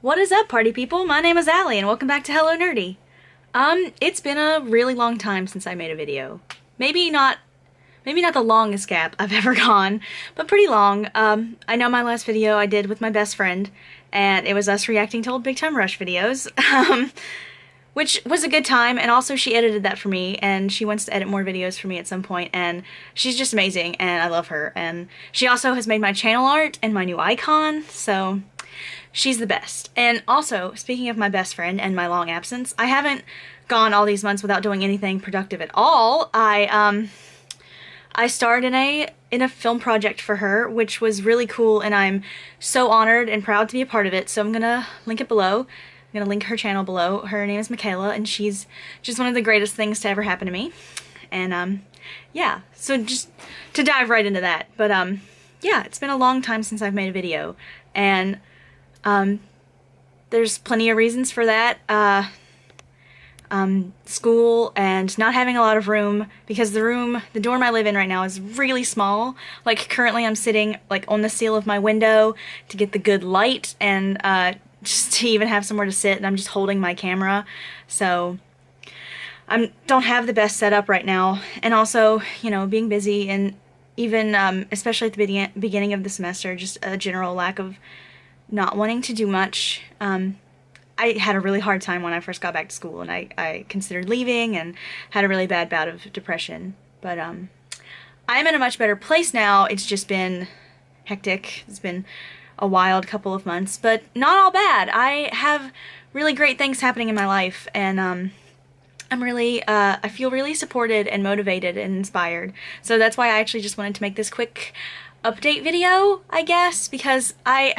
What is up, party people? My name is Allie, and welcome back to Hello Nerdy. It's been a really long time since I made a video. Maybe not the longest gap I've ever gone, but pretty long. I know my last video I did with my best friend, and it was us reacting to old Big Time Rush videos, which was a good time, and also she edited that for me, and she wants to edit more videos for me at some point, and she's just amazing, and I love her, and she also has made my channel art and my new icon, so she's the best. And also, speaking of my best friend and my long absence, I haven't gone all these months without doing anything productive at all. I starred in a film project for her, which was really cool, and I'm so honored and proud to be a part of it, so I'm gonna link it below. I'm gonna link her channel below. Her name is Mykala, and she's just one of the greatest things to ever happen to me. And, yeah, so just to dive right into that. But, yeah, it's been a long time since I've made a video, and there's plenty of reasons for that. School and not having a lot of room, because the dorm I live in right now is really small. Like, currently I'm sitting, like, on the sill of my window to get the good light and, just to even have somewhere to sit, and I'm just holding my camera. So I don't have the best setup right now, and also, you know, being busy, and even, especially at the beginning of the semester, just a general lack of not wanting to do much. I had a really hard time when I first got back to school, and I considered leaving and had a really bad bout of depression. But I'm in a much better place now. It's just been hectic. It's been a wild couple of months, but not all bad. I have really great things happening in my life, and I'm really, I feel really supported and motivated and inspired. So that's why I actually just wanted to make this quick update video, I guess, because I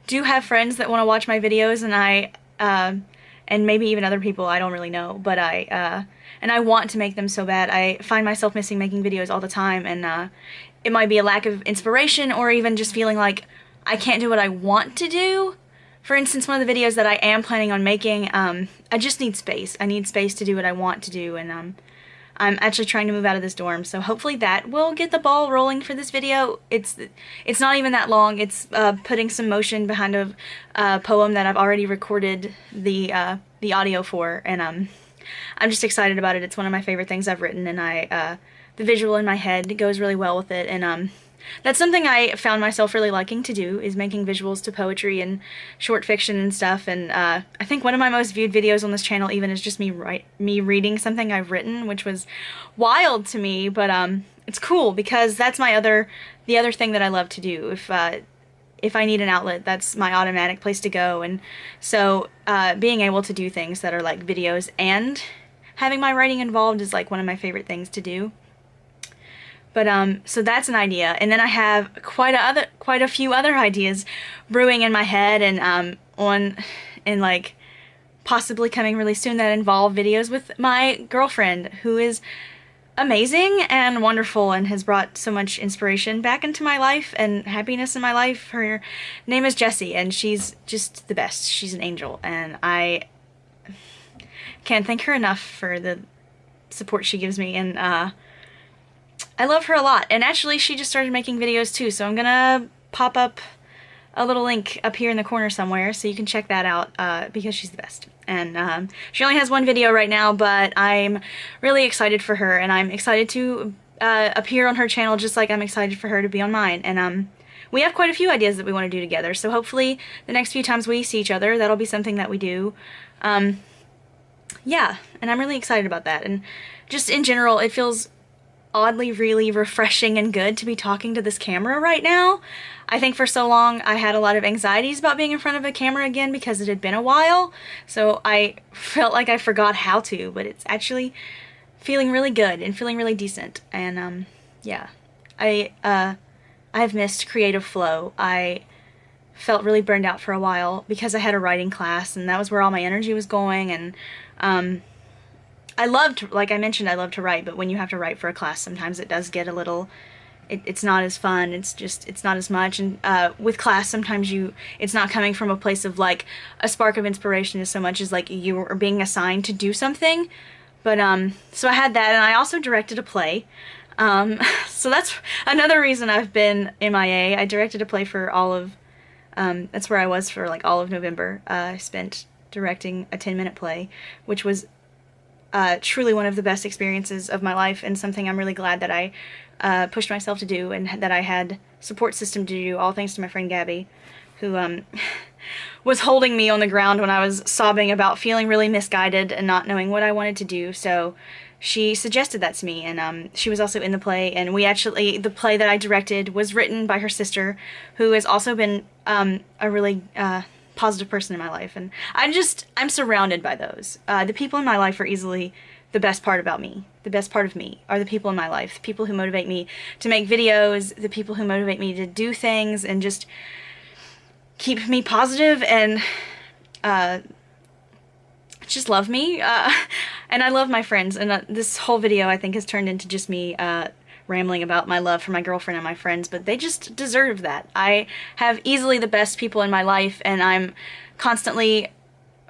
do have friends that want to watch my videos, and and maybe even other people I don't really know, but and I want to make them so bad. I find myself missing making videos all the time, and it might be a lack of inspiration, or even just feeling like I can't do what I want to do. For instance, one of the videos that I am planning on making, I just need space. I need space to do what I want to do, and I'm actually trying to move out of this dorm, so hopefully that will get the ball rolling for this video. It's not even that long. It's putting some motion behind a poem that I've already recorded the audio for, and I'm just excited about it. It's one of my favorite things I've written, and the visual in my head goes really well with it, and that's something I found myself really liking to do, is making visuals to poetry and short fiction and stuff, and I think one of my most viewed videos on this channel even is just me reading something I've written, which was wild to me, but it's cool because that's the other thing that I love to do. If I need an outlet, that's my automatic place to go, and so being able to do things that are like videos and having my writing involved is like one of my favorite things to do. But, so that's an idea, and then I have quite a few other ideas brewing in my head, and, like, possibly coming really soon that involve videos with my girlfriend, who is amazing and wonderful and has brought so much inspiration back into my life and happiness in my life. Her name is Jessie, and she's just the best. She's an angel, and I can't thank her enough for the support she gives me, and, I love her a lot, and actually she just started making videos too, so I'm gonna pop up a little link up here in the corner somewhere so you can check that out, because she's the best. And she only has one video right now, but I'm really excited for her, and I'm excited to appear on her channel just like I'm excited for her to be on mine. And we have quite a few ideas that we want to do together, so hopefully the next few times we see each other, that'll be something that we do. Yeah, and I'm really excited about that, and just in general, it feels oddly really refreshing and good to be talking to this camera right now. I think for so long I had a lot of anxieties about being in front of a camera again because it had been a while, so I felt like I forgot how to, but it's actually feeling really good and feeling really decent. And yeah, I've missed creative flow. I felt really burned out for a while because I had a writing class, and that was where all my energy was going, and I loved, like I mentioned, I love to write, but when you have to write for a class, sometimes it does get a little, it's not as fun, it's not as much, and with class, sometimes it's not coming from a place of, like, a spark of inspiration as so much as, like, you are being assigned to do something. But, so I had that, and I also directed a play, so that's another reason I've been MIA. I directed a play for all of That's where I was for like all of November. I spent directing a 10-minute play, which was truly one of the best experiences of my life, and something I'm really glad that I pushed myself to do, and that I had support system to do, all thanks to my friend Gabby, who was holding me on the ground when I was sobbing about feeling really misguided and not knowing what I wanted to do. So she suggested that to me, and she was also in the play, and the play that I directed was written by her sister, who has also been a really positive person in my life, and I'm surrounded by those. The people in my life are easily the best part about me. The best part of me are the people in my life, the people who motivate me to make videos, the people who motivate me to do things, and just keep me positive, and just love me. And I love my friends, and this whole video I think has turned into just me rambling about my love for my girlfriend and my friends, but they just deserve that. I have easily the best people in my life, and I'm constantly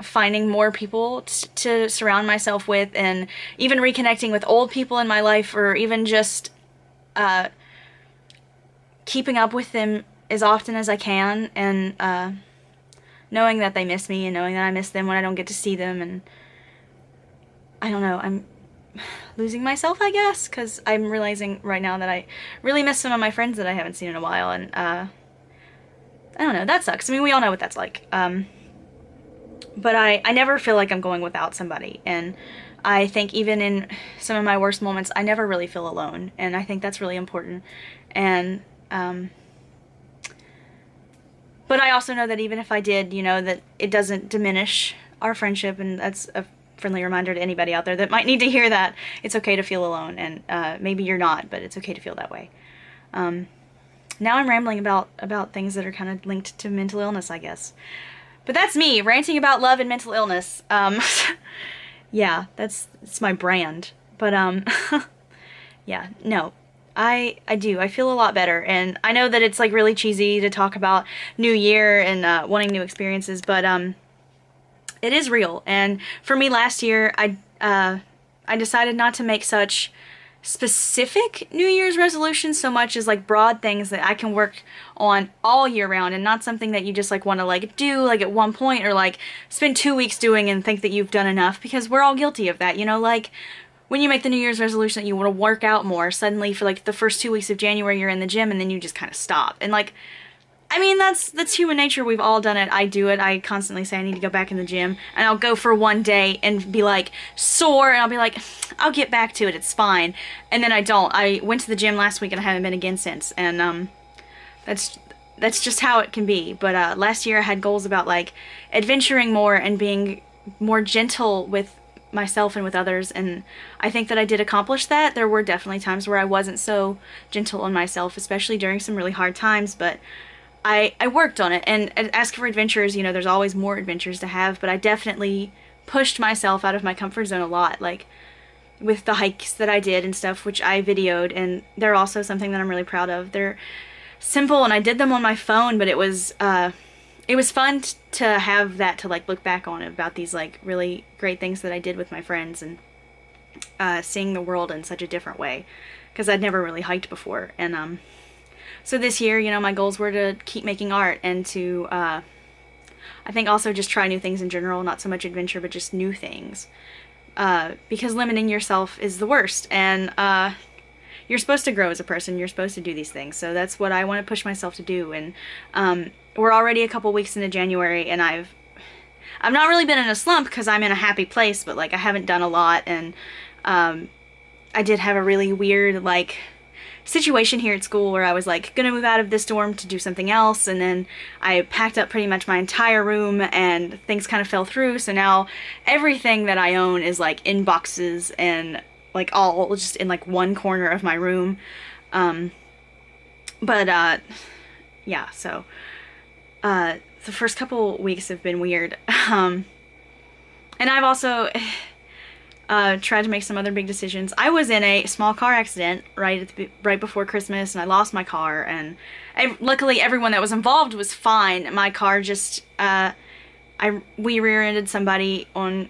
finding more people to surround myself with, and even reconnecting with old people in my life, or even just keeping up with them as often as I can, and knowing that they miss me, and knowing that I miss them when I don't get to see them. And I don't know, I'm losing myself, I guess, because I'm realizing right now that I really miss some of my friends that I haven't seen in a while, and I don't know, that sucks. I mean, we all know what that's like. But I never feel like I'm going without somebody, and I think even in some of my worst moments, I never really feel alone, and I think that's really important. And but I also know that even if I did, you know, that it doesn't diminish our friendship, and that's a friendly reminder to anybody out there that might need to hear that. It's okay to feel alone, and maybe you're not, but it's okay to feel that way. Now I'm rambling about things that are kind of linked to mental illness, I guess. But that's me, ranting about love and mental illness. Yeah, it's my brand. But, yeah, no. I do. I feel a lot better, and I know that it's like really cheesy to talk about New Year and wanting new experiences, but it is real. And for me last year, I decided not to make such specific New Year's resolutions so much as like broad things that I can work on all year round, and not something that you just like want to like do like at one point, or like spend 2 weeks doing and think that you've done enough, because we're all guilty of that, you know, like when you make the New Year's resolution that you want to work out more, suddenly for like the first 2 weeks of January you're in the gym, and then you just kind of stop. And like, I mean, that's human nature. We've all done it. I do it. I constantly say I need to go back in the gym, and I'll go for one day and be like sore, and I'll be like, I'll get back to it, it's fine. And then I don't. I went to the gym last week and I haven't been again since, and that's just how it can be. But last year I had goals about like adventuring more and being more gentle with myself and with others, and I think that I did accomplish that. There were definitely times where I wasn't so gentle on myself, especially during some really hard times, but I worked on it. And as for adventures, you know, there's always more adventures to have, but I definitely pushed myself out of my comfort zone a lot, like with the hikes that I did and stuff, which I videoed, and they're also something that I'm really proud of. They're simple, and I did them on my phone, but it was fun to have that to like look back on, about these like really great things that I did with my friends, and seeing the world in such a different way, because I'd never really hiked before. And so this year, you know, my goals were to keep making art, and to I think also just try new things in general, not so much adventure, but just new things, because limiting yourself is the worst. And you're supposed to grow as a person, you're supposed to do these things, so that's what I want to push myself to do. And we're already a couple weeks into January, and I've not really been in a slump because I'm in a happy place, but like I haven't done a lot. And I did have a really weird like situation here at school where I was like gonna move out of this dorm to do something else, and then I packed up pretty much my entire room, and things kind of fell through. So now everything that I own is like in boxes, and like all just in like one corner of my room. Yeah, so the first couple weeks have been weird. And I've also tried to make some other big decisions. I was in a small car accident right before Christmas, and I lost my car, and luckily everyone that was involved was fine. My car just we rear-ended somebody on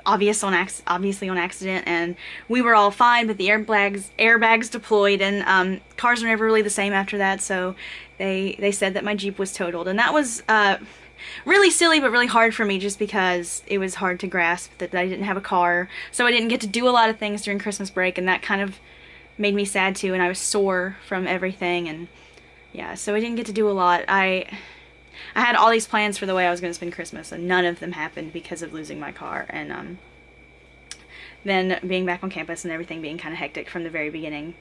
obviously on accident, and we were all fine, but the airbags deployed, and cars were never really the same after that, so they said that my Jeep was totaled, and that was really silly but really hard for me, just because it was hard to grasp that I didn't have a car, so I didn't get to do a lot of things during Christmas break, and that kind of made me sad too, and I was sore from everything, and yeah, so I didn't get to do a lot. I had all these plans for the way I was going to spend Christmas, and none of them happened because of losing my car, and then being back on campus and everything being kind of hectic from the very beginning.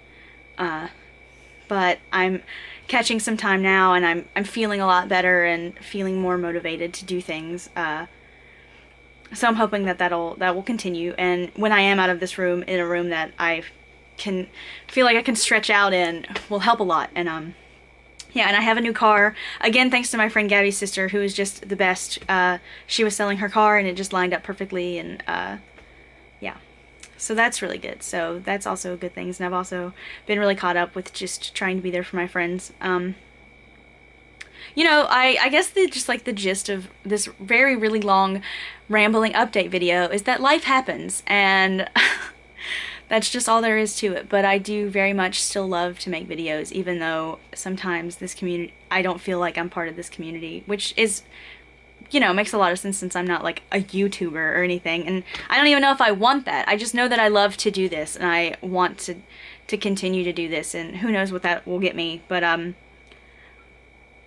But I'm catching some time now, and I'm feeling a lot better and feeling more motivated to do things. So I'm hoping that will continue, and when I am out of this room, in a room that I can feel like I can stretch out in, will help a lot. And yeah, and I have a new car, again thanks to my friend Gabby's sister, who is just the best. She was selling her car, and it just lined up perfectly, and yeah. So that's really good. So that's also good things, and I've also been really caught up with just trying to be there for my friends. You know, I guess the gist of this really long rambling update video is that life happens, and that's just all there is to it. But I do very much still love to make videos, even though sometimes this community, I don't feel like I'm part of this community, which is, you know, makes a lot of sense since I'm not like a YouTuber or anything, and I don't even know if I want that. I just know that I love to do this, and I want to continue to do this, and who knows what that will get me, but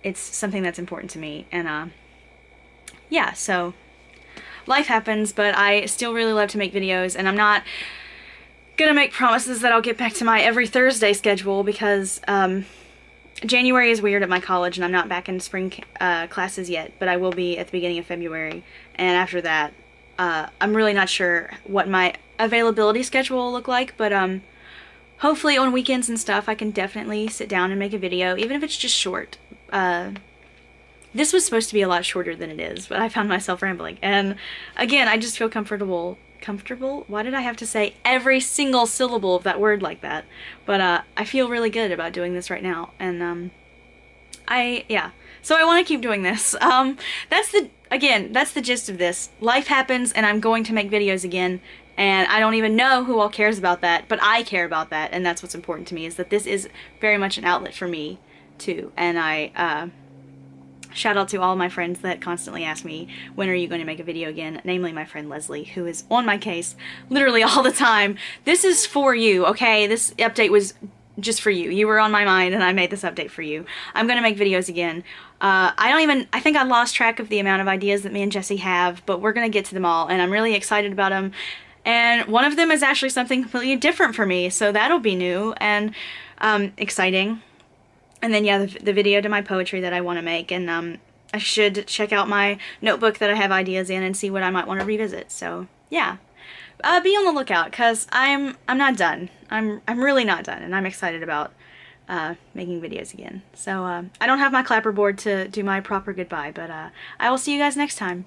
it's something that's important to me, and yeah, so life happens, but I still really love to make videos, and I'm not gonna make promises that I'll get back to my every Thursday schedule, because January is weird at my college, and I'm not back in spring classes yet, but I will be at the beginning of February, and after that, I'm really not sure what my availability schedule will look like, but hopefully on weekends and stuff I can definitely sit down and make a video, even if it's just short. This was supposed to be a lot shorter than it is, but I found myself rambling, and again, I just feel comfortable? Why did I have to say every single syllable of that word like that? But I feel really good about doing this right now, and yeah, so I want to keep doing this. That's the gist of this. Life happens, and I'm going to make videos again, and I don't even know who all cares about that, but I care about that, and that's what's important to me, is that this is very much an outlet for me too. And I shout out to all my friends that constantly ask me, when are you going to make a video again? Namely my friend Leslie, who is on my case literally all the time. This is for you, okay? This update was just for you. You were on my mind, and I made this update for you. I'm going to make videos again. I think I lost track of the amount of ideas that me and Jessie have, but we're going to get to them all, and I'm really excited about them. And one of them is actually something completely different for me, so that'll be new and exciting. And then, yeah, the video to my poetry that I want to make, and I should check out my notebook that I have ideas in and see what I might want to revisit. So, yeah, be on the lookout, because I'm not done. I'm really not done, and I'm excited about making videos again. So, I don't have my clapperboard to do my proper goodbye, but I will see you guys next time.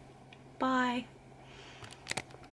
Bye.